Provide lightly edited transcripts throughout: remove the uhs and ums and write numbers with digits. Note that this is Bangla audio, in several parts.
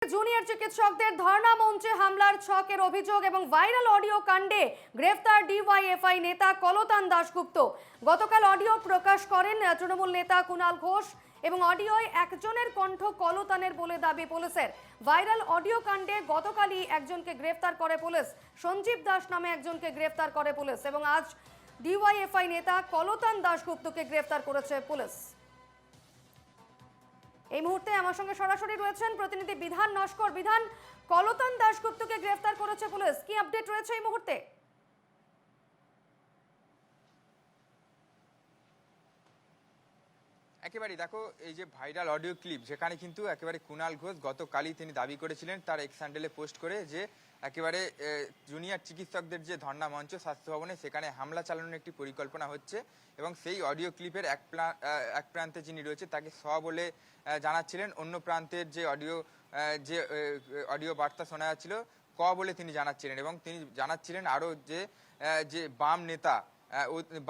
জুনিয়র চিকিৎসকদের ধর্ণা মঞ্চে হামলার ছকের অভিযোগ এবং ভাইরাল অডিও কাণ্ডে গ্রেফতার ডিওয়াইএফআই নেতা কলতান দাশগুপ্ত। গতকাল অডিও প্রকাশ করেন তৃণমূল নেতা কুণাল ঘোষ এবং অডিওয় একজনের কণ্ঠ কলতানের বলে দাবি পুলিশের। ভাইরাল অডিও কাণ্ডে গতকালই একজনকে গ্রেফতার করে পুলিশ, সঞ্জীব দাস নামে একজনকে গ্রেফতার করে পুলিশ এবং আজ ডিওয়াইএফআই নেতা কলতান দাশগুপ্তকে গ্রেফতার করেছে পুলিশ। এই মুহূর্তে আমার সঙ্গে সরাসরি রয়েছেন প্রতিনিধি বিধান নস্কর। বিধান, কলতান দাশগুপ্তকে গ্রেফতার করেছে পুলিশ, কি আপডেট রয়েছে এই মুহূর্তে? একেবারে দেখো, এই যে ভাইরাল অডিও ক্লিপ, যেখানে কিন্তু একেবারে কুণাল ঘোষ গতকালই তিনি দাবি করেছিলেন তার এক্স হ্যান্ডেলে পোস্ট করে যে একেবারে জুনিয়র চিকিৎসকদের যে ধর্ণা মঞ্চ স্বাস্থ্য ভবনে, সেখানে হামলা চালানোর একটি পরিকল্পনা হচ্ছে এবং সেই অডিও ক্লিপের এক প্রান্তে যিনি রয়েছে তাকে স বলে জানাচ্ছিলেন, অন্য প্রান্তের যে অডিও বার্তা শোনা যাচ্ছিল ক বলে তিনি জানাচ্ছিলেন এবং তিনি জানাচ্ছিলেন আরও যে বাম নেতা,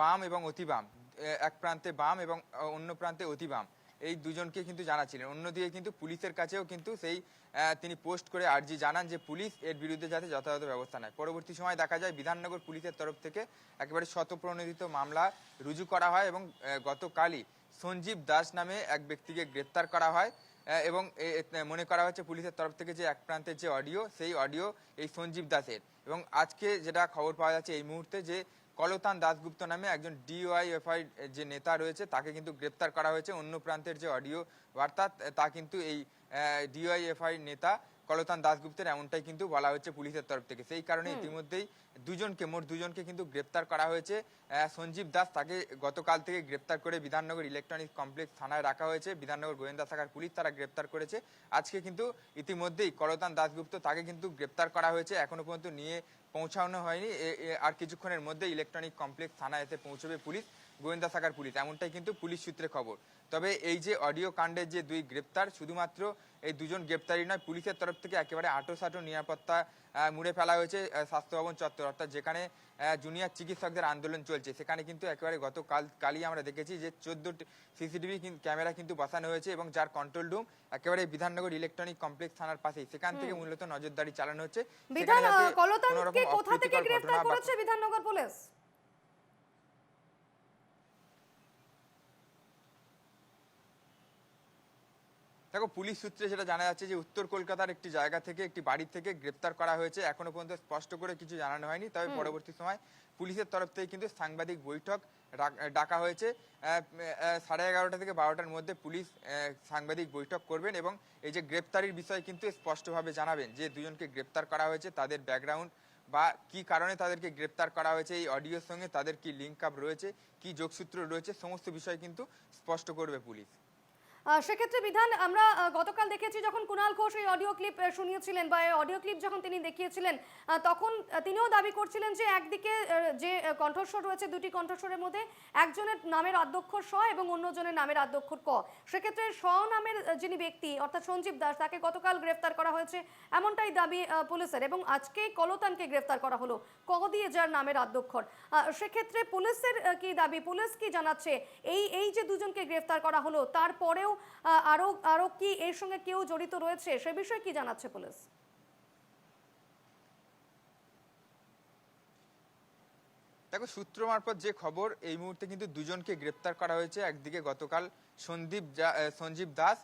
বাম এবং অতি বাম, এক প্রান্তে বাম এবং অন্য প্রান্তে অতি বাম, এই দুজনকে কিন্তু জানাচ্ছিলেন। অন্যদিকে কিন্তু পুলিশের কাছেও কিন্তু সেই তিনি পোস্ট করে আর্জি জানান যে পুলিশ এর বিরুদ্ধে যাতে যথাযথ ব্যবস্থা নেয়। পরবর্তী সময় দেখা যায় বিধাননগর পুলিশের তরফ থেকে একেবারে শতপ্রণোদিত মামলা রুজু করা হয় এবং গতকালই সঞ্জীব দাস নামে এক ব্যক্তিকে গ্রেপ্তার করা হয় এবং মনে করা হচ্ছে পুলিশের তরফ থেকে যে এক প্রান্তের যে অডিও, সেই অডিও এই সঞ্জীব দাসের। এবং আজকে যেটা খবর পাওয়া যাচ্ছে এই মুহূর্তে, যে কলতান দাশগুপ্ত নামে একজন ডিওয়াইএফআই যে নেতা রয়েছে তাকে কিন্তু গ্রেপ্তার করা হয়েছে। অন্য প্রান্তের যে অডিও বার্তা, তা কিন্তু এই ডিওয়াইএফআই নেতা কলতান দাশগুপ্তের, এমনটাই কিন্তু বলা হচ্ছে পুলিশের তরফ থেকে। সেই কারণে ইতিমধ্যেই মোট দুজনকে কিন্তু গ্রেপ্তার করা হয়েছে। সঞ্জীব দাস, তাকে গতকাল থেকে গ্রেপ্তার করে বিধাননগর ইলেকট্রনিক্স কমপ্লেক্স থানায় রাখা হয়েছে। বিধাননগর গোয়েন্দা শাখার পুলিশ তারা গ্রেপ্তার করেছে। আজকে কিন্তু ইতিমধ্যেই কলতান দাশগুপ্ত তাকে কিন্তু গ্রেপ্তার করা হয়েছে, এখনো পর্যন্ত নিয়ে পৌঁছানো হয়নি। আর কিছুক্ষণের মধ্যে ইলেকট্রনিক কমপ্লেক্স থানায় এতে পৌঁছবে পুলিশ, গোয়েন্দা শাখার পুলিশ, এমনটাই কিন্তু পুলিশ সূত্রে খবর। তবে এই যে অডিও কাণ্ডের যে দুই গ্রেপ্তার, শুধুমাত্র এই দুজন গ্রেপ্তারি নয়, পুলিশের তরফ থেকে একেবারে আঁটোসাঁটো নিরাপত্তা মুড়ে ফেলা হয়েছে স্বাস্থ্য ভবন চত্বর, অর্থাৎ যেখানে জুনিয়র চিকিৎসকদের আন্দোলন চলছে, সেখানে কিন্তু একেবারে কালই আমরা দেখেছি যে 14টি সিসিটিভি ক্যামেরা কিন্তু বসানো হয়েছে এবং যার কন্ট্রোল রুম একেবারে বিধাননগর ইলেকট্রনিক কমপ্লেক্স থানার পাশেই, সেখান থেকে মূলত নজরদারি চালানো হচ্ছে। কলতানকে কোথা থেকে গ্রেফতার করেছে বিধাননগর পুলিশ? দেখো, পুলিশ সূত্রে যেটা জানা যাচ্ছে যে উত্তর কলকাতার একটি জায়গা থেকে, একটি বাড়ি থেকে গ্রেপ্তার করা হয়েছে। এখনো পর্যন্ত স্পষ্ট করে কিছু জানানো হয়নি, তবে পরবর্তী সময় পুলিশের তরফ থেকে কিন্তু সাংবাদিক বৈঠক ডাকা হয়েছে। 11:30 থেকে 12টার মধ্যে পুলিশ সাংবাদিক বৈঠক করবেন এবং এই যে গ্রেপ্তারির বিষয়ে কিন্তু স্পষ্টভাবে জানাবেন যে দুজনকে গ্রেপ্তার করা হয়েছে, তাদের ব্যাকগ্রাউন্ড বা কি কারণে তাদেরকে গ্রেপ্তার করা হয়েছে, এই অডিওর সঙ্গে তাদের কি লিঙ্ক আপ রয়েছে, কি যোগসূত্র রয়েছে, সমস্ত বিষয় কিন্তু স্পষ্ট করবে পুলিশ। সেক্ষেত্রে বিধান, আমরা গতকাল দেখেছি যখন কুণাল ঘোষ এই অডিও ক্লিপ শুনিয়েছিলেন বা অডিও ক্লিপ যখন তিনি দেখিয়েছিলেন, তখন তিনিও দাবি করছিলেন যে একদিকে যে কণ্ঠস্বর রয়েছে, দুটি কণ্ঠস্বরের মধ্যে একজনের নামের আদ্যক্ষর স এবং অন্যজনের নামের আদ্যক্ষর ক। সেক্ষেত্রে স নামের যিনি ব্যক্তি অর্থাৎ সঞ্জীব দাস, তাকে গতকাল গ্রেফতার করা হয়েছে, এমনটাই দাবি পুলিশের এবং আজকে কলতানকে গ্রেফতার করা হলো ক দিয়ে যার নামের আদ্যক্ষর। সেক্ষেত্রে পুলিশের কি দাবি, পুলিশ কি জানাচ্ছে এই যে দুজনকে গ্রেফতার করা হলো, তারপরেও আরো কি এর সঙ্গে কেউ জড়িত রয়েছে, সে বিষয়ে কি জানাচ্ছে পুলিশ? দেখো, সূত্র মারফত যে খবর, এই মুহূর্তে কিন্তু দুজনকে গ্রেপ্তার করা হয়েছে। একদিকে গতকাল সঞ্জীব দাস,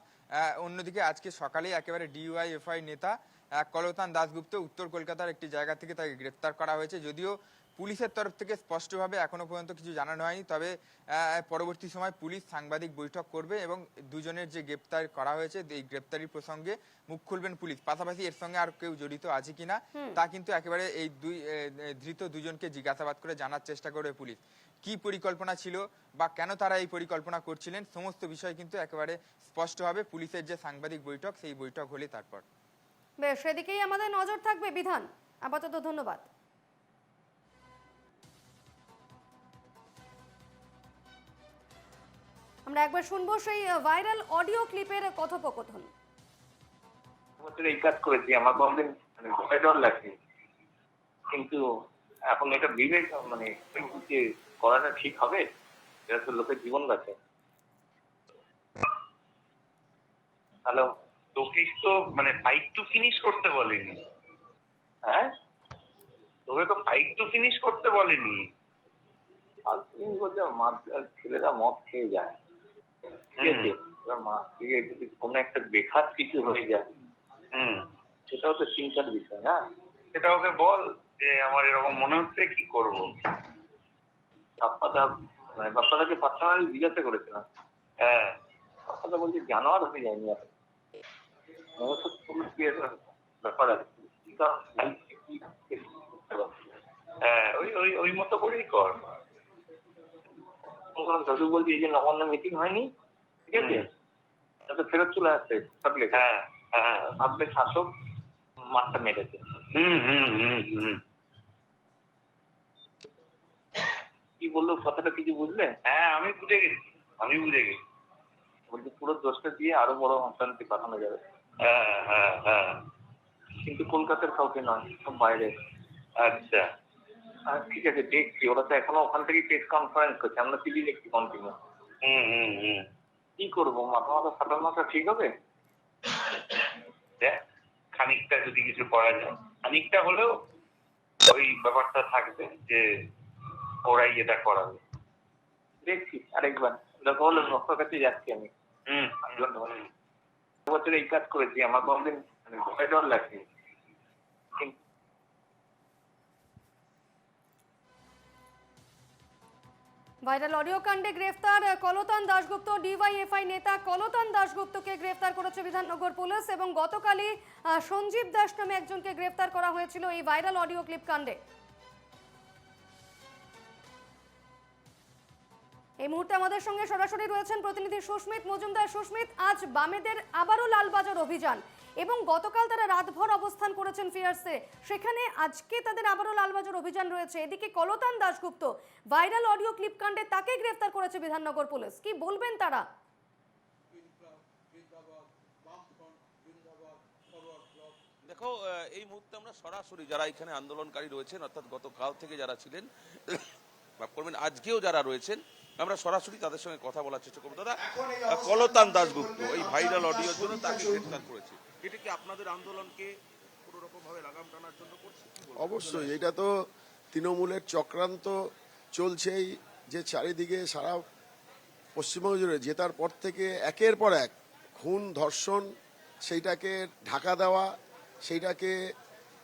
অন্যদিকে আজকে সকালে একেবারে ডিওয়াইএফআই নেতা কলতান দাশগুপ্ত উত্তর কলকাতার একটি জায়গা থেকে তাকে গ্রেপ্তার করা হয়েছে। যদিও পুলিশের তরফ থেকে স্পষ্টভাবে এখনো পর্যন্ত কিছু জানানো হয়নি, তবে পরবর্তী সময় পুলিশ সাংবাদিক বৈঠক করবে এবং দুজনের যে গ্রেপ্তার করা হয়েছে, এই গ্রেপ্তারির প্রসঙ্গে মুখ খুলবেন পুলিশ। পাশাপাশি এর সঙ্গে আর কেউ জড়িত আছে কিনা তা কিন্তু একেবারে এই ধৃত দুজনকে জিজ্ঞাসাবাদ করে জানার চেষ্টা করবে পুলিশ। কি পরিকল্পনা ছিল বা কেন তারা এই পরিকল্পনা করছিলেন, সমস্ত বিষয় কিন্তু একেবারে স্পষ্ট হবে পুলিশের যে সাংবাদিক বৈঠক, সেই বৈঠক হলে তারপর। বেশ, সেদিকেই আমাদের নজর থাকবে বিধান। আপাতত ধন্যবাদ। আমরা একবার শুনবো সেই ভাইরাল অডিও ক্লিপের কথোপকথন। এই কাজ করেছি, আমার কোনদিন ভয় ডর লাগে, কিন্তু এখন এটা বিবেক যে করাটা ঠিক হবে, এটা তো লোকের জীবন বাঁচে। হ্যালো। তোকে তো মানে ফাইট টু ফিনিশ করতে বলেনি। হ্যাঁ, তোকে তো ফাইট টু ফিনিশ করতে বলেনি। আর তুমি বলছো ছেলেরা মদ খেয়ে যায়, ঠিক আছে, এবার মা থেকে যদি কোনো একটা বেখাত কিছু হয়ে যায়, সেটাও তো চিন্তার বিষয় না। সেটা ওকে বল যে আমার এরকম মনে হচ্ছে, কি করবো। বাপ্পাদাকে পার্সোনালি জিজ্ঞাসা করেছিলাম। হ্যাঁ, বাপ্পাদা বলছে জানোয়ার হয়ে যায়নি আর ব্যাপার আছে। হ্যাঁ, ওই ওই ওই মতো করেই কর। দাদু বলছি এই যে নবান্ন মিটিং হয়নি, ঠিক আছে, তাতে ফেরত চলে আসছে থাকলে। হ্যাঁ হ্যাঁ, ভাবলে শাসক মাঠটা মেরেছে। কি বললো কথাটা কিছু বুঝলে? হ্যাঁ, আমি বুঝে গেছি। বলছি পুরো দোষটা দিয়ে আরো বড় অশান্তি পাঠানো যাবে। হ্যাঁ হ্যাঁ হ্যাঁ, কিন্তু কলকাতার কাউকে নয়, সব বাইরে। আচ্ছা, ঠিক আছে, দেখছি। ওরা তো এখনো ওখান থেকে প্রেস কনফারেন্স করছে, আমরা টিভি দেখছি কন্টিনিউ। কি করবো, মাথা ফাটানোটা ঠিক হবে? দেখ, খানিকটা যদি কিছু করা যায়, খানিকটা হলেও ওই ব্যাপারটা থাকবে যে ওরাই এটা করাবে। দেখছি আরেকবার হলে ভক্তর কাছে যাচ্ছি আমি। বছর এই কাজ করেছি, আমার কোনদিন ভয় ডর লাগছে। ভাইরাল অডিও কাণ্ডে গ্রেফতার কলতান দাশগুপ্ত। ডিওয়াইএফআই নেতা কলতান দাশগুপ্তকে গ্রেফতার করেছে বিধাননগর পুলিশ এবং গতকালই সঞ্জীব দাস নামে একজনকে গ্রেফতার করা হয়েছিল এই ভাইরাল অডিও ক্লিপ কাণ্ডে। এই মুহূর্তে আমাদের সঙ্গে সরাসরি রয়েছেন প্রতিনিধি সুস্মিত মজুমদার। সুস্মিত, আজ বামেদের আবারও লালবাজার অভিযান এবং গতকাল তারা রাতভর অবস্থান করেছেন ফিয়ার্সে, সেখানে আজকে তাদের আবারও লালবাজার অভিযান রয়েছে। এদিকে কলতান দাশগুপ্ত ভাইরাল অডিও ক্লিপ কাণ্ডে তাকে গ্রেফতার করেছে বিধাননগর পুলিশ, কি বলবেন তারা? দেখো, এই মুহূর্তে আমরা সরাসরি যারা এখানে আন্দোলনকারী রয়েছেন, অর্থাৎ গতকাল থেকে যারা ছিলেন বা করবেন, আজকেও যারা রয়েছেন, আমরা সরাসরি তাদের সঙ্গে কথা বলার চেষ্টা করবো। দাদা, কলতান দাশগুপ্ত এই ভাইরাল অডিওর জন্য তাকে গ্রেফতার করেছে, এটা কি আপনাদের আন্দোলনকে কোনো রকম ভাবে লাগাম টানার জন্য করছে? অবশ্যই, এটা তো তৃণমূলের চক্রান্ত চলছেই, যে চারিদিকে সারা পশ্চিমবঙ্গ জুড়ে জেতার পর থেকে একের পর এক খুন ধর্ষণ, সেইটাকে ঢাকা দেওয়া, সেইটাকে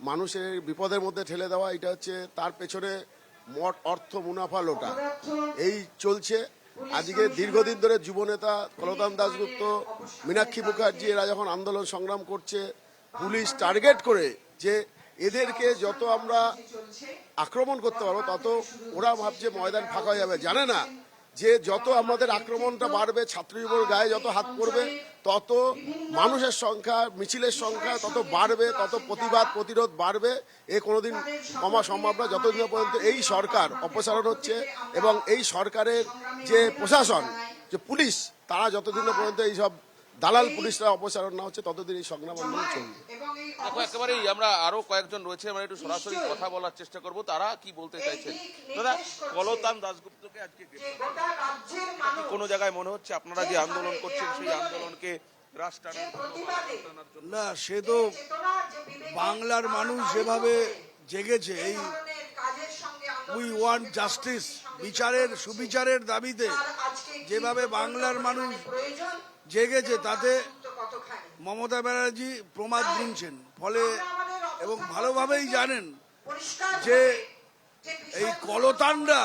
মানুষের বিপদের মধ্যে ঠেলে দেওয়া, এটা হচ্ছে তার পেছনে মোট অর্থ মুনাফা লোটা এই চলছে। আজকে দীর্ঘদিন ধরে যুবনেতা কলতান দাশগুপ্ত, মীনাক্ষী মুখার্জি এরা যখন আন্দোলন সংগ্রাম করছে, পুলিশ টার্গেট করে যে এদেরকে যত আমরা আক্রমণ করতে পারবো তত ওরা ভাবছে ময়দান ফাঁকা হয়ে যাবে। জানে না যে যত আমাদের আক্রমণটা বাড়বে, ছাত্র যুবকের গায়ে যত হাত পড়বে, তত মানুষের সংখ্যা, মিছিলের সংখ্যা তত বাড়বে, তত প্রতিবাদ প্রতিরোধ বাড়বে। এ কোনোদিন কমা সম্ভব না যতদিন পর্যন্ত এই সরকার অপসারণ হচ্ছে এবং এই সরকারের যে প্রশাসন, যে পুলিশ, তারা যতদিন পর্যন্ত এই সব দালাল পুলিশরা অপসারণ না হচ্ছে ততদিন এই সংগ্রাম আন্দোলন চলবে। দেখো, একেবারেই আমরা আরো কয়েকজন রয়েছে, আমরা একটু সরাসরি কথা বলার চেষ্টা করব, তারা কি বলতে চাইছেন। দাদা, কলতান দাশগুপ্তকে আজকে কোনো জায়গায় মনে হচ্ছে আপনারা যে আন্দোলন করছেন সেই আন্দোলনকে রাশ টানার জন্য? না, সে তো বাংলার মানুষ যেভাবে জেগেছে, এই উই ওয়ান্ট জাস্টিস, বিচারের সুবিচারের দাবিতে যেভাবে বাংলার মানুষ জেগেছে, তাতে মমতা ব্যানার্জি প্রমাদ গুনছেন। ফলে এবং ভালোভাবেই জানেন যে এই কলতানরা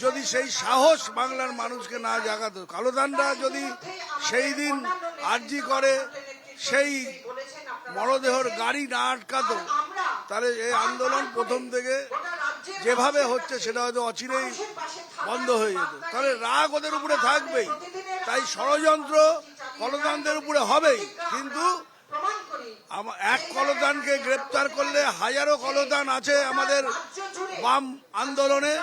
যদি সেই সাহস বাংলার মানুষকে না জাগাতো, কলতানরা যদি সেই দিন আর্জি করে সেই মরদেহর গাড়ি না আটকাতো, তাহলে এই আন্দোলন প্রথম থেকে যেভাবে হচ্ছে সেটা হয়তো অচিরেই বন্ধ হয়ে যেত। তাহলে রাগ ওদের উপরে থাকবেই, তাই ষড়যন্ত্র কলতানদের উপরে হবেই। কিন্তু এক কলতানকে গ্রেপ্তার করলে হাজারো কলতান আছে আমাদের বাম আন্দোলনে,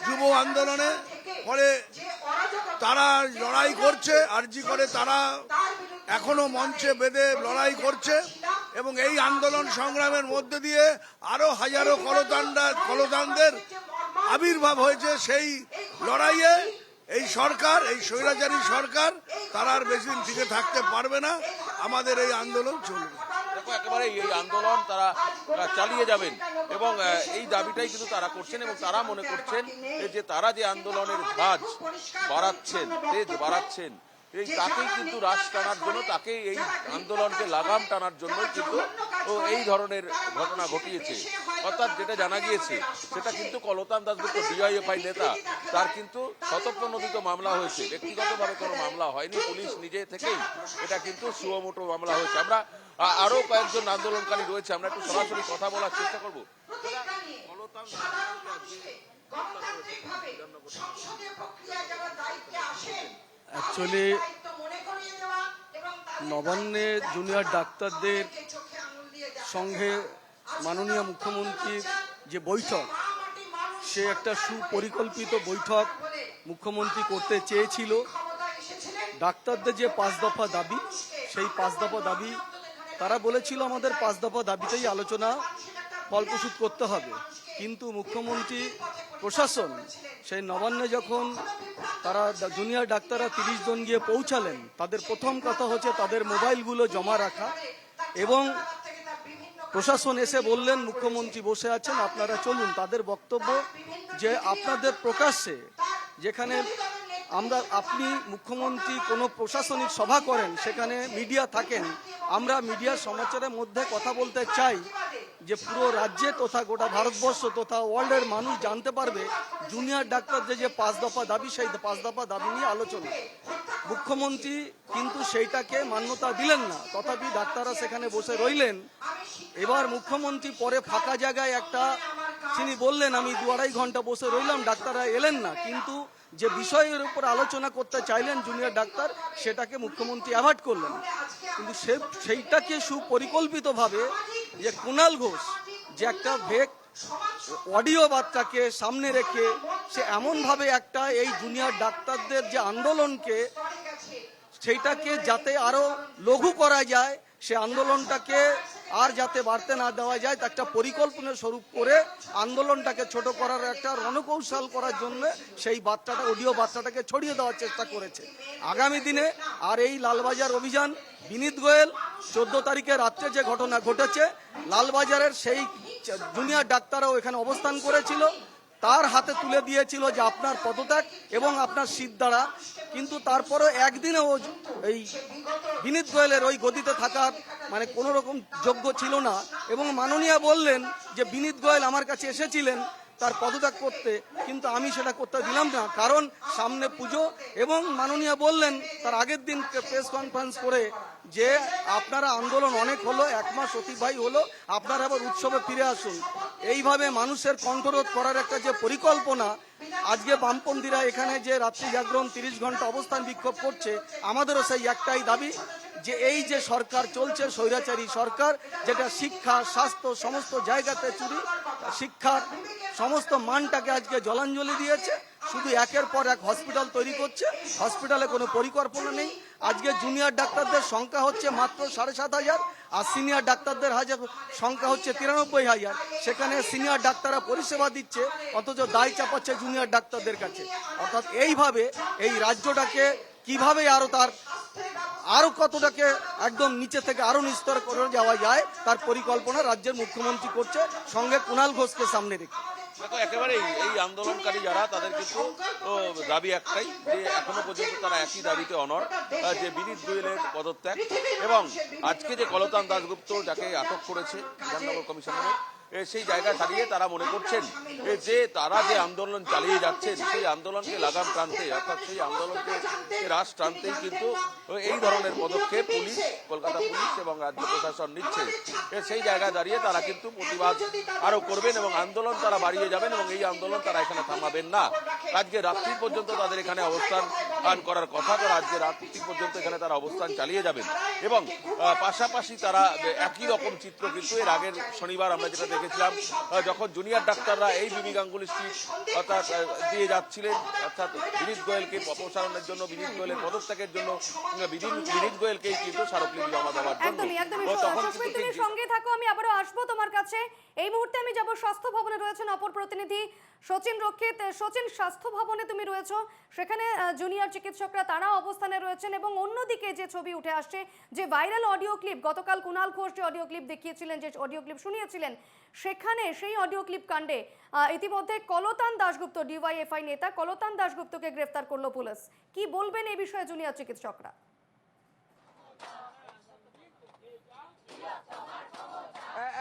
যুব আন্দোলনে। ফলে তারা লড়াই করছে, আরজি করে তারা এখনো মঞ্চে বেঁধে লড়াই করছে এবং এই আন্দোলন সংগ্রামের মধ্যে দিয়ে আরো হাজারো কলতানদের আবির্ভাব হয়েছে। সেই লড়াইয়ে এই সরকার, এই স্বৈরাচারী সরকার, তারা আর বেশি দিন টিকে থাকতে পারবে না। আমাদের এই আন্দোলন চলবে। দেখো একেবারে এই আন্দোলন তারা চালিয়ে যাবেন এবং এই দাবিটাই কিন্তু তারা করছেন এবং তারা মনে করছেন যে তারা যে আন্দোলনের ধাজ বাড়াচ্ছেন, তেজ বাড়াচ্ছেন, এই তাকেই কিন্তু রাশ টানার জন্য, তাকে এই আন্দোলনকে লাগাম টানার জন্যই কিন্তু এই ধরনের ঘটনা ঘটিয়েছে। অর্থাৎ যেটা জানা গিয়েছে সেটা কিন্তু কলতান দাশগুপ্ত ডিওয়াইএফআই নেতা, তার কিন্তু শতপ্রণোদিত মামলা হয়েছে, ব্যক্তিগতভাবে কোনো মামলা হয়নি, পুলিশ নিজে থেকেই এটা কিন্তু সুমোটো মামলা হয়েছে। আমরা আরো কয়েকজন আন্দোলনকারী রয়েছে, আমরা একটু সরাসরি কথা বলার চেষ্টা করবো। অ্যাকচুয়ালি নবান্নে জুনিয়র ডাক্তারদের সঙ্গে মাননীয় মুখ্যমন্ত্রীর যে বৈঠক, সে একটা সুপরিকল্পিত বৈঠক মুখ্যমন্ত্রী করতে চেয়েছিল। ডাক্তারদের যে 5 দফা দাবি, সেই 5 দফা দাবি তারা বলেছিল আমাদের 5 দফা দাবিতেই আলোচনা ফলপ্রসূ করতে হবে। কিন্তু মুখ্যমন্ত্রী প্রশাসন সেই নবান্নে যখন তারা জুনিয়র ডাক্তাররা 30 জন গিয়ে পৌঁছালেন, তাদের প্রথম কথা হচ্ছে তাদের মোবাইলগুলো জমা রাখা, এবং প্রশাসন এসে বললেন মুখ্যমন্ত্রী বসে আছেন, আপনারা চলুন। তাদের বক্তব্য যে আপনাদের প্রকাশ্যে, যেখানে আপনি মুখ্যমন্ত্রী কোনো প্রশাসনিক সভা করেন সেখানে মিডিয়া থাকেন, আমরা মিডিয়ার সমাচারের মধ্যে কথা বলতে চাই যে পুরো রাজ্যে তথা গোটা ভারতবর্ষ তথা ওয়ার্ল্ডের মানুষ জানতে পারবে জুনিয়র ডাক্তারদের যে 5 দফা দাবি, সেই 5 দফা দাবি নিয়ে আলোচনা। মুখ্যমন্ত্রী কিন্তু সেইটাকে মান্যতা দিলেন না, তথাপি ডাক্তাররা সেখানে বসে রইলেন। এবার মুখ্যমন্ত্রী পরে ফাঁকা জায়গায় একটা তিনি বললেন আমি 2-2.5 ঘন্টা বসে রইলাম, ডাক্তাররা এলেন না। কিন্তু যে বিষয়ের উপর আলোচনা করতে চাইলেন জুনিয়র ডাক্তার, সেটাকে মুখ্যমন্ত্রী অ্যাভয়েড করলেন। কিন্তু সেইটাকে সুপরিকল্পিতভাবে যে কুণাল ঘোষ যে একটা ভেক অডিও বার্তাকে সামনে রেখে সে এমনভাবে একটা এই জুনিয়র ডাক্তারদের যে আন্দোলনকে, সেইটাকে যাতে আরো লঘু করা যায়, সে আন্দোলনটাকে আর যাতে বাড়তে না দেওয়া যায়, তা একটা পরিকল্পনা স্বরূপ করে আন্দোলনটাকে ছোট করার একটা রণকৌশল করার জন্য সেই বার্তাটা, অডিও বার্তাটাকে ছড়িয়ে দেওয়ার চেষ্টা করেছে। আগামী দিনে আর এই লালবাজার অভিযান, বিনীত গোয়েল 14 তারিখে রাত্রে যে ঘটনা ঘটেছে, লালবাজারের সেই জুনিয়র ডাক্তাররাও এখানে অবস্থান করেছিল, তার হাতে তুলে দিয়েছিল যে আপনার পদত্যাগ এবং আপনার সিদ্ধারা। কিন্তু তারপরে একদিনে এই বিনীত গোয়েলের ওই গদিতে থাকার মানে কোনো রকম যোগ্য ছিল না, এবং মাননীয়া বললেন যে বিনীত গোয়েল আমার কাছে এসেছিলেন তার পদত্যাগ করতে, কিন্তু আমি সেটা করতে দিলাম না, কারণ সামনে পুজো। এবং মাননীয়া বললেন তার আগের দিন প্রেস কনফারেন্স করে যে আপনারা আন্দোলন অনেক হলো, 1 মাস অতিবাহী হলো, আপনারা আবার উৎসবে ফিরে আসুন। এইভাবে মানুষের কণ্ঠরোধ করার একটা যে পরিকল্পনা, আজকে বামপন্থীরা এখানে যে রাত্রি জাগরণ 30 ঘন্টা অবস্থান বিক্ষোভ করছে, আমাদেরও সেই একটাই দাবি যে এই যে সরকার চলছে, স্বৈরাচারী সরকার, যেটা শিক্ষা, স্বাস্থ্য সমস্ত জায়গাতে চুরি, শিক্ষার সমস্ত মানটাকে আজকে জলাঞ্জলি দিয়েছে, শুধু একের পর এক হসপিটাল তৈরি করছে, হসপিটালে কোনো পরিকল্পনা নেই। আজকে জুনিয়র ডাক্তারদের সংখ্যা হচ্ছে মাত্র 7,500, আর সিনিয়র ডাক্তারদের সংখ্যা হচ্ছে 93,000। সেখানে সিনিয়র ডাক্তাররা পরিষেবা দিচ্ছে, অথচ দায় চাপাচ্ছে জুনিয়র ডাক্তারদের কাছে। অর্থাৎ এইভাবে এই রাজ্যটাকে কিভাবে আরো কতটাকে একদম নিচে থেকে আরো নিস্তর করে যাওয়া যায়, তার পরিকল্পনা রাজ্যের মুখ্যমন্ত্রী করছে, সঙ্গে কুণাল ঘোষকে সামনে রেখে। দেখো একেবারে এই আন্দোলনকারী যারা, তাদের কিন্তু দাবি একটাই, যে এখনো পর্যন্ত তারা একই দাবিতে অনড়, যে বিনীত গোয়েলের পদত্যাগ, এবং আজকে যে কলতান দাশগুপ্ত যাকে আটক করেছে বিধাননগর কমিশনারে, সেই জায়গা দাঁড়িয়ে তারা মনে করছেন যে তারা যে আন্দোলন চালিয়ে যাচ্ছেন, সেই আন্দোলনকে লাগাম টানতে, অর্থাৎ সেই আন্দোলনকে রাশ টানতেই কিন্তু এই ধরনের পদক্ষেপ পুলিশ, কলকাতা পুলিশ এবং রাজ্য প্রশাসন নিচ্ছে। সেই জায়গায় দাঁড়িয়ে তারা কিন্তু প্রতিবাদ আরো করবেন এবং আন্দোলন তারা বাড়িয়ে যাবেন, এবং এই আন্দোলন তারা এখানে থামাবেন না। আজকে রাত্রি পর্যন্ত তাদের এখানে অবস্থান করার কথা, তারা আজকে রাত্রি পর্যন্ত এখানে তারা অবস্থান চালিয়ে যাবেন। এবং পাশাপাশি তারা একই রকম চিত্র কিন্তু এর আগের শনিবার আমরা যেটা দেখেছিলাম, যখন জুনিয়র ডাক্তাররা এই বিবি গাঙ্গুলি স্ট্রিট অর্থাৎ দিয়ে যাচ্ছিলেন, অর্থাৎ বিনীত গোয়েলকে অপসারণের জন্য, বিনীত গোয়েলের পদত্যাগের জন্য, বিনীত গোয়েলকেই কিন্তু স্মারকলিপি জমা দেওয়ার জন্য, তখন কিন্তু থাকো, আমি আবারও আসবো তোমার কাছে। এই মুহূর্তে আমি যাব স্বাস্থ্য ভবনে, রয়েছেন অপর প্রতিনিধি সচিন রক্ষিত। সচিন, স্বাস্থ্য ভবনে তুমি রয়েছো, সেখানে জুনিয়র চিকিৎসকরা তারা অবস্থানে রয়েছেন, এবং অন্যদিকে যে ছবি উঠে আসছে, যে ভাইরাল অডিও ক্লিপ, গতকাল কুণাল ঘোষ যে অডিও ক্লিপ দেখিয়েছিলেন, যে অডিও ক্লিপ শুনিয়েছিলেন, সেখানে সেই অডিও ক্লিপ কাণ্ডে ইতিমধ্যে কলতান দাশগুপ্ত, ডিওয়াইএফআই নেতা কলতান দাশগুপ্তকে গ্রেফতার করলো পুলিশ। কি বলবেন এই বিষয়ে জুনিয়র চিকিৎসকরা?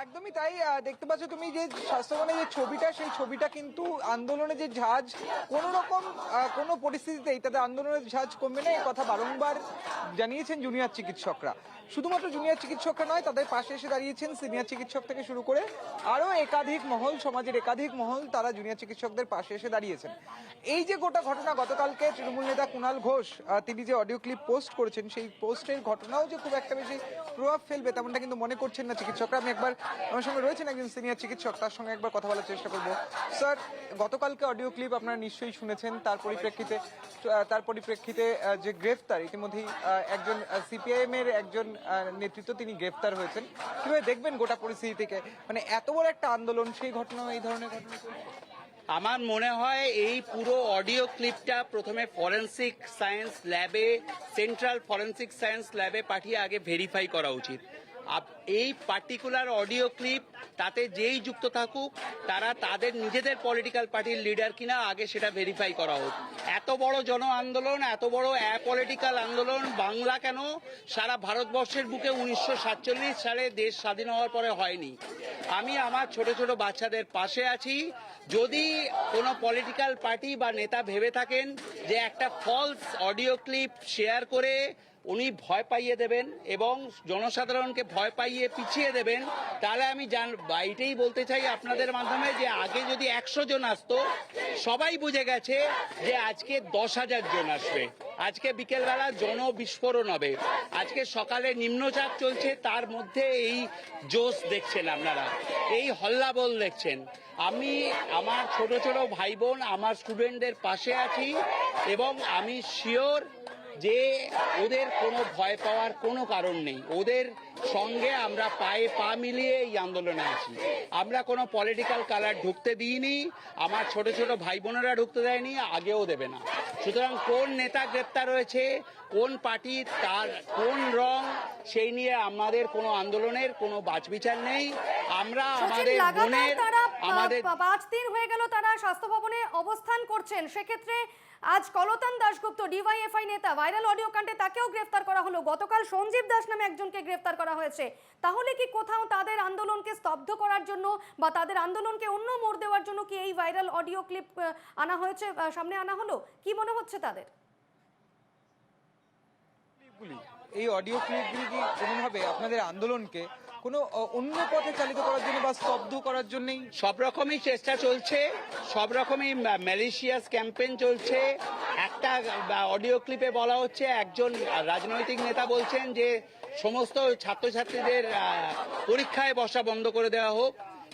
একদমই তাই। দেখতে পাচ্ছ তুমি যে স্বাস্থ্যভবনে যে ছবিটা, সেই ছবিটা কিন্তু আন্দোলনে যে ঝাঁজ কোনো রকম কোনো পরিস্থিতিতেই তাদের আন্দোলনের ঝাঁজ কমবে না, এই কথা বারংবার জানিয়েছেন জুনিয়র চিকিৎসকরা। শুধুমাত্র জুনিয়র চিকিৎসকরা নয়, তাদের পাশে এসে দাঁড়িয়েছেন সিনিয়র চিকিৎসক থেকে শুরু করে আরও একাধিক মহল, সমাজের একাধিক মহল, তারা জুনিয়র চিকিৎসকদের পাশে এসে দাঁড়িয়েছেন। এই যে গোটা ঘটনা, গতকালকে তৃণমূল নেতা কুণাল ঘোষ তিনি যে অডিও ক্লিপ পোস্ট করেছেন, সেই পোস্টের ঘটনাও যে খুব একটা বেশি প্রভাব ফেলবে তেমনটা কিন্তু মনে করছেন না চিকিৎসকরা। আমি একবার, আমার সঙ্গে রয়েছেন একজন সিনিয়র চিকিৎসক, তার সঙ্গে একবার কথা বলার চেষ্টা করবো। স্যার, গতকালকে অডিও ক্লিপ আপনারা নিশ্চয়ই শুনেছেন, তার পরিপ্রেক্ষিতে যে গ্রেফতার, ইতিমধ্যেই একজন সিপিআইএম এর একজন নেতৃত্ব তিনি গ্রেফতার হয়েছেন। কিভাবে দেখবেন গোটা পরিস্থিতিকে, মানে এত বড় একটা আন্দোলন, সেই ঘটনা, এই ধরনের ঘটনা চলছে? আমার মনে হয় এই পুরো অডিও ক্লিপটা প্রথমে ফরেন্সিক সায়েন্স ল্যাবে, সেন্ট্রাল ফরেন্সিক সায়েন্স ল্যাবে পাঠিয়ে আগে ভেরিফাই করা উচিত। এই পার্টিকুলার অডিও ক্লিপ, তাতে যেই যুক্ত থাকুক তারা তাদের নিজেদের পলিটিক্যাল পার্টির লিডার কিনা আগে সেটা ভেরিফাই করা হোক। এত বড় জন আন্দোলন, এত বড় অ্যাপলিটিক্যাল আন্দোলন বাংলা কেন, সারা ভারতবর্ষের বুকে 1947 সালে দেশ স্বাধীন হওয়ার পরে হয়নি। আমি আমার ছোট ছোট বাচ্চাদের পাশে আছি। যদি কোনো পলিটিক্যাল পার্টি বা নেতা ভেবে থাকেন যে একটা ফলস অডিও ক্লিপ শেয়ার করে উনি ভয় পাইয়ে দেবেন এবং জনসাধারণকে ভয় পাইয়ে পিছিয়ে দেবেন, তাহলে আমি এটাই বলতে চাই আপনাদের মাধ্যমে যে আগে যদি 100 জন আসতো, সবাই বুঝে গেছে যে আজকে 10,000 জন আসবে। আজকে বিকেলবেলা জনবিস্ফোরণ হবে। আজকে সকালে নিম্নচাপ চলছে, তার মধ্যে এই জোশ দেখছেন আপনারা, এই হল্লাবল দেখছেন। আমি আমার ছোট ছোট ভাই বোন, আমার স্টুডেন্টদের পাশে আছি এবং আমি শিওর যে ওদের কোনো ভয় পাওয়ার কোনো কারণ নেই। ওদের সঙ্গে আমরা পায়ে পা মিলিয়ে এই আন্দোলনে আছি। আমরা কোনো পলিটিক্যাল কালার ঢুকতে দিইনি, আমার ছোট ছোট ভাই বোনেরা ঢুকতে দেয়নি, আগেও দেবে না। সুতরাং কোন নেতা গ্রেপ্তার হয়েছে, কোন পার্টি, তার কোন রং, সেই নিয়ে আমাদের কোনো আন্দোলনের কোনো বাছবিচার নেই। আমরা আমাদের বোনের, আমাদের 5 দিন হয়ে গেল তারা স্বাস্থ্য ভবনে অবস্থান করছেন। সেক্ষেত্রে আজ কলতান দাশগুপ্ত, ডিওয়াইএফআই নেতা, ভাইরাল অডিও কাণ্ডে তাকেও গ্রেফতার করা হলো। গতকাল সঞ্জীব দাস নামে একজনকে গ্রেফতার করা হয়েছে। তাহলে কি কোথাও তাদের আন্দোলনকে স্তব্ধ করার জন্য বা তাদের আন্দোলনকে অন্য মোড় দেওয়ার জন্য কি এই ভাইরাল অডিও ক্লিপ আনা হয়েছে, সামনে আনা হলো? কি মনে হচ্ছে তাদের? এই অডিও ক্লিপগুলি কি কোনোভাবে আপনাদের আন্দোলনকে কোনো অন্য পথে চালিত করার জন্য বা স্তব্ধ করার জন্যই? সব রকমই চেষ্টা চলছে, সব রকমই ম্যালিশিয়াস ক্যাম্পেইন চলছে। একটা অডিও ক্লিপে বলা হচ্ছে, একজন রাজনৈতিক নেতা বলছেন যে সমস্ত ছাত্রছাত্রীদের পরীক্ষায় বসা বন্ধ করে দেওয়া হোক।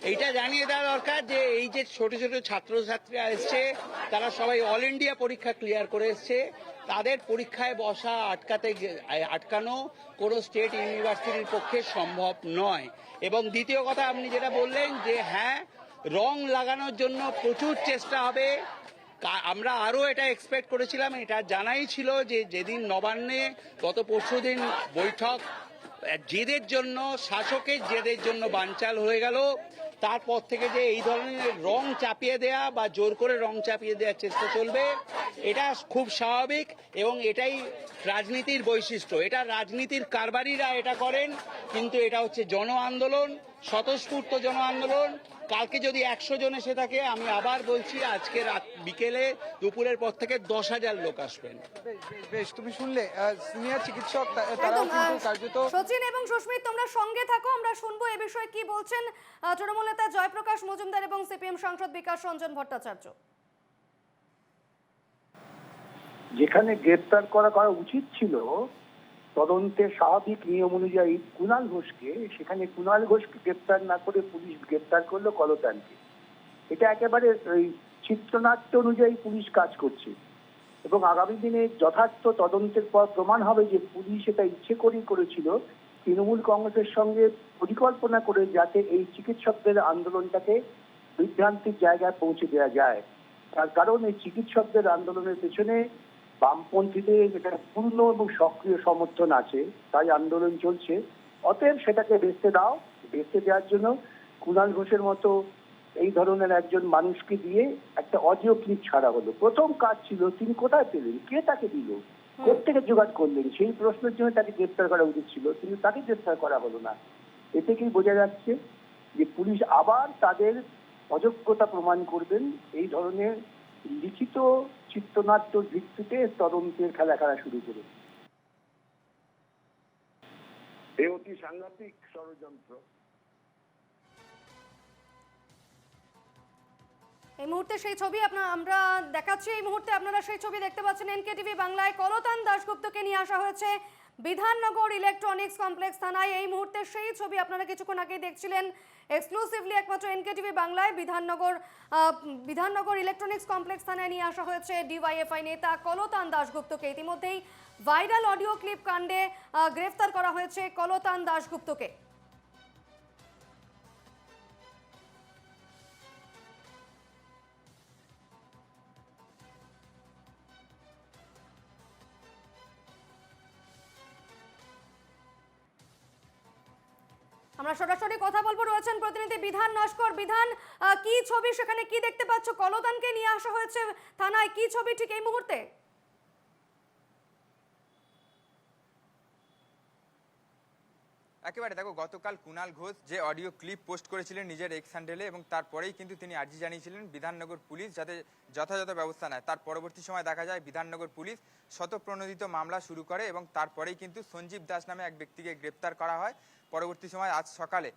এইটা জানিয়ে দেওয়া দরকার যে এই যে ছোট ছোট ছাত্রছাত্রীরা এসছে, তারা সবাই অল ইন্ডিয়া পরীক্ষা ক্লিয়ার করে এসছে, তাদের পরীক্ষায় বসা আটকানো কোনো স্টেট ইউনিভার্সিটির পক্ষে সম্ভব নয়। এবং দ্বিতীয় কথা, আপনি যেটা বললেন যে হ্যাঁ, রং লাগানোর জন্য প্রচুর চেষ্টা হবে। আমরা আরও এটা এক্সপেক্ট করেছিলাম, এটা জানাই ছিল যে যেদিন নবান্নে গত পরশুদিন বৈঠক জেদের জন্য, শাসকের জেদের জন্য বানচাল হয়ে গেল, তারপর থেকে যে এই ধরনের রং চাপিয়ে দেয়া বা জোর করে রং চাপিয়ে দেওয়ার চেষ্টা চলবে, এটা খুব স্বাভাবিক এবং এটাই রাজনীতির বৈশিষ্ট্য। এটা রাজনীতির কারবারিরা এটা করেন, কিন্তু এটা হচ্ছে জন আন্দোলন, স্বতঃস্ফূর্ত জন আন্দোলন। কালকে যদি 100 জন এসে থাকে, আমি আবার বলছি আজকে বিকেলে দুপুরের পর থেকে 10,000 লোক আসবেন। বেশ, তুমি শুনলে সিনিয়র চিকিৎসক তারাও কিন্তু কার্যত। সচিন এবং সুস্মিত, তোমরা সঙ্গে থাকো, আমরা শুনবো এ বিষয়ে কি বলছেন তৃণমূল নেতা জয়প্রকাশ মজুমদার এবং সিপিএম সাংসদ বিকাশ রঞ্জন ভট্টাচার্য। যেখানে গ্রেপ্তার করা উচিত ছিল তদন্তের স্বাভাবিক নিয়ম অনুযায়ী কুণাল ঘোষকে, সেখানে কুণাল ঘোষকে গ্রেপ্তার না করে পুলিশ গ্রেপ্তার করলো কলতানকে। এটা একেবারে চিত্রনাট্য অনুযায়ী পুলিশ কাজ করছে এবং আগামী দিনে যথার্থ তদন্তের পর প্রমাণ হবে যে পুলিশ এটা ইচ্ছে করেই করেছিল, তৃণমূল কংগ্রেসের সঙ্গে পরিকল্পনা করে যাতে এই চিকিৎসকদের আন্দোলনটাকে বিভ্রান্তির জায়গায় পৌঁছে দেওয়া যায়। তার কারণ এই চিকিৎসকদের আন্দোলনের পেছনে বামপন্থীদের এটা পূর্ণ এবং সক্রিয় সমর্থন আছে, তাই আন্দোলন চলছে। অতএব সেটাকে ভেস্তে দাও। ভেস্তে দেওয়ার জন্য কুণাল ঘোষের মতো এই ধরনের একজন মানুষকে দিয়ে একটা অডিও ক্লিপ ছাড়া হলো। প্রথম কাজ ছিল তিনি কোথায় পেলেন, কে তাকে দিল, কোত্থেকে জোগাড় করলেন, সেই প্রশ্নের জন্য তাকে গ্রেপ্তার করা উচিত ছিল, কিন্তু তাকে গ্রেপ্তার করা হলো না। এতে কি বোঝা যাচ্ছে যে পুলিশ আবার তাদের অযোগ্যতা প্রমাণ করবেন, এই ধরনের লিখিত চিত্রনাট্যর ভিত্তিতে তদন্তের খেলা শুরু করে। এ অতি সাংঘাতিক ষড়যন্ত্র। এই মুহূর্তে সেই ছবি আমরা দেখাচ্ছি। এই মুহূর্তে আপনারা সেই ছবি দেখতে পাচ্ছেন এনকেটিভি বাংলায়। কলতান দাশগুপ্তকে নিয়ে আসা হয়েছে বিধাননগর ইলেকট্রনিক্স কমপ্লেক্স থানায়। এই মুহূর্তে সেই ছবি আপনারা কিছুক্ষণ আগেই দেখছিলেন এক্সক্লুসিভলি একমাত্র এনকেটিভি বাংলায়। বিধাননগর ইলেকট্রনিক্স কমপ্লেক্স থানায় নিয়ে আসা হয়েছে ডিওয়াইএফআই নেতা কলতান দাশগুপ্তকে। ইতিমধ্যেই ভাইরাল অডিও ক্লিপ কাণ্ডে গ্রেফতার করা হয়েছে কলতান দাশগুপ্তকে। আমরা সরাসরি কথা বলবো, রয়েছেন প্রতিনিধি বিধান নস্কর। বিধান, কি ছবি সেখানে, কি দেখতে পাচ্ছ? কলতানকে নিয়ে আসা হয়েছে থানায়, কি ছবি ঠিক এই মুহূর্তে? একেবারে দেখো, গতকাল কুণাল ঘোষ যে অডিও ক্লিপ পোস্ট করেছিলেন নিজের এক্স হ্যান্ডেলে এবং তারপরেই কিন্তু তিনি আর্জি জানিয়েছিলেন বিধাননগর পুলিশ যাতে যথাযথ ব্যবস্থা নেয়। তার পরবর্তী সময় দেখা যায় বিধাননগর পুলিশ স্বতঃপ্রণোদিত মামলা শুরু করে এবং তারপরেই কিন্তু সঞ্জীব দাস নামে এক ব্যক্তিকে গ্রেপ্তার করা হয়। পরবর্তী সময় আজ সকালে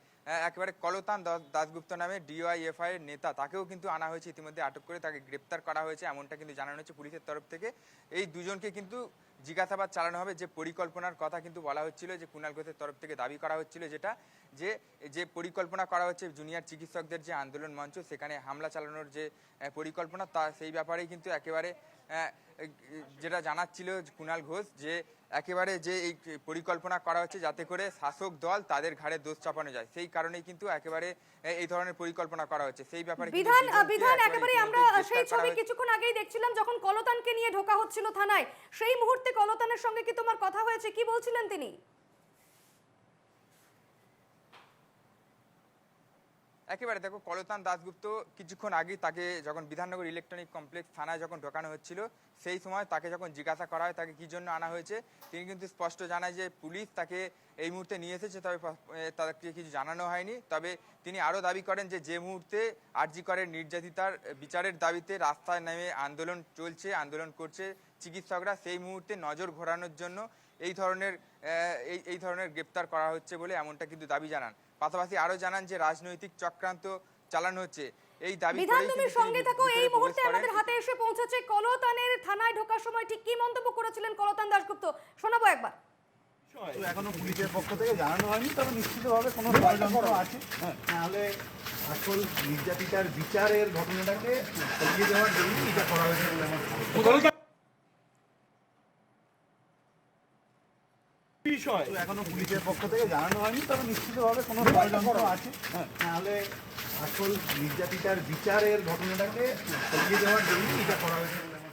একেবারে কলতান দাশগুপ্ত নামে ডিওয়াইএফআই এর নেতা, তাকেও কিন্তু আনা হয়েছে, ইতিমধ্যে আটক করে তাকে গ্রেপ্তার করা হয়েছে, এমনটা কিন্তু জানানো হয়েছে পুলিশের তরফ থেকে। এই দুজনকে কিন্তু জিজ্ঞাসাবাদ চালানো হবে। যে পরিকল্পনার কথা কিন্তু বলা হচ্ছিল, যে কুণাল ঘোষের তরফ থেকে দাবি করা হচ্ছিল যেটা যে পরিকল্পনা করা হচ্ছে জুনিয়র চিকিৎসকদের যে আন্দোলন মঞ্চ, সেখানে হামলা চালানোর যে পরিকল্পনা, তা সেই ব্যাপারেই কিন্তু একেবারে যেটা জানাচ্ছিল কুণাল ঘোষ, যে একেবারে যে এই পরিকল্পনা করা হচ্ছে যাতে করে শাসক দল তাদের ঘাড়ে দোষ চাপানো যায়, সেই কারণেই কিন্তু একেবারে এই ধরনের পরিকল্পনা করা হচ্ছে। সেই ব্যাপারে বিধান একেবারে আমরা সেই ছবি কিছুক্ষণ আগেই দেখছিলাম যখন কলতানকে নিয়ে ঢোকা হচ্ছিল থানায়। সেই মুহূর্তে কলতানের সঙ্গে কি তোমার কথা হয়েছে, কি বলছিলেন তিনি? একেবারে দেখো, কলতান দাশগুপ্ত কিছুক্ষণ আগেই তাকে যখন বিধাননগর ইলেকট্রনিক কমপ্লেক্স থানায় যখন ঢোকানো হচ্ছিল, সেই সময় তাকে যখন জিজ্ঞাসা করা হয় তাকে কি জন্য আনা হয়েছে, তিনি কিন্তু স্পষ্ট জানায় যে পুলিশ তাকে এই মুহূর্তে নিয়ে এসেছে, তবে তাদেরকে কিছু জানানো হয়নি। তবে তিনি আরও দাবি করেন যে মুহূর্তে আরজি করের নির্যাতিতার বিচারের দাবিতে রাস্তায় নেমে আন্দোলন চলছে, আন্দোলন করছে চিকিৎসকরা, সেই মুহূর্তে নজর ঘোরানোর জন্য এই ধরনের গ্রেপ্তার করা হচ্ছে বলে এমনটা কিন্তু দাবি জানান। পাশাপাশি আরো জানান যে রাজনৈতিক চক্রান্ত চালানো হচ্ছে, এই দাবি বিধান তুমি সঙ্গে থাকো। এই মুহূর্তে আমাদের হাতে এসে পৌঁছেছে কলতানের থানায় ঢোকার সময় ঠিক কি মন্তব্য করেছিলেন কলতান দাশগুপ্ত, শোনাবো একবার। এখনো পুলিশের পক্ষ থেকে জানানো হয়নি, তবে নিশ্চিতভাবে কোনো ষড়যন্ত্র আছে, নাহলে আসল নির্যাতিতার বিচারের ঘটনাটাকে এগিয়ে দেওয়ার জন্য এটা করা হয়েছে বলে আমার বিষয়। এখনো পুলিশের পক্ষ থেকে জানানো হয়নি, তবে নিশ্চিতভাবে কোনো ষড়যন্ত্র আছে, নাহলে আসল নির্যাতিতার বিচারের ঘটনাটাকে এগিয়ে দেওয়ার জন্য এটা করা হয়েছে বলে আমার।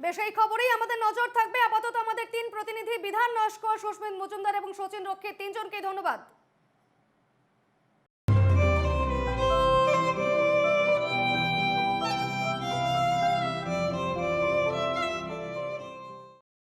বেশ, এই খবরেই আমাদের নজর থাকবে। আপাতত আমাদের তিন প্রতিনিধি বিধান নস্কর, সুস্মিত মজুমদার এবং সচিন রক্ষিত, তিনজনকে ধন্যবাদ।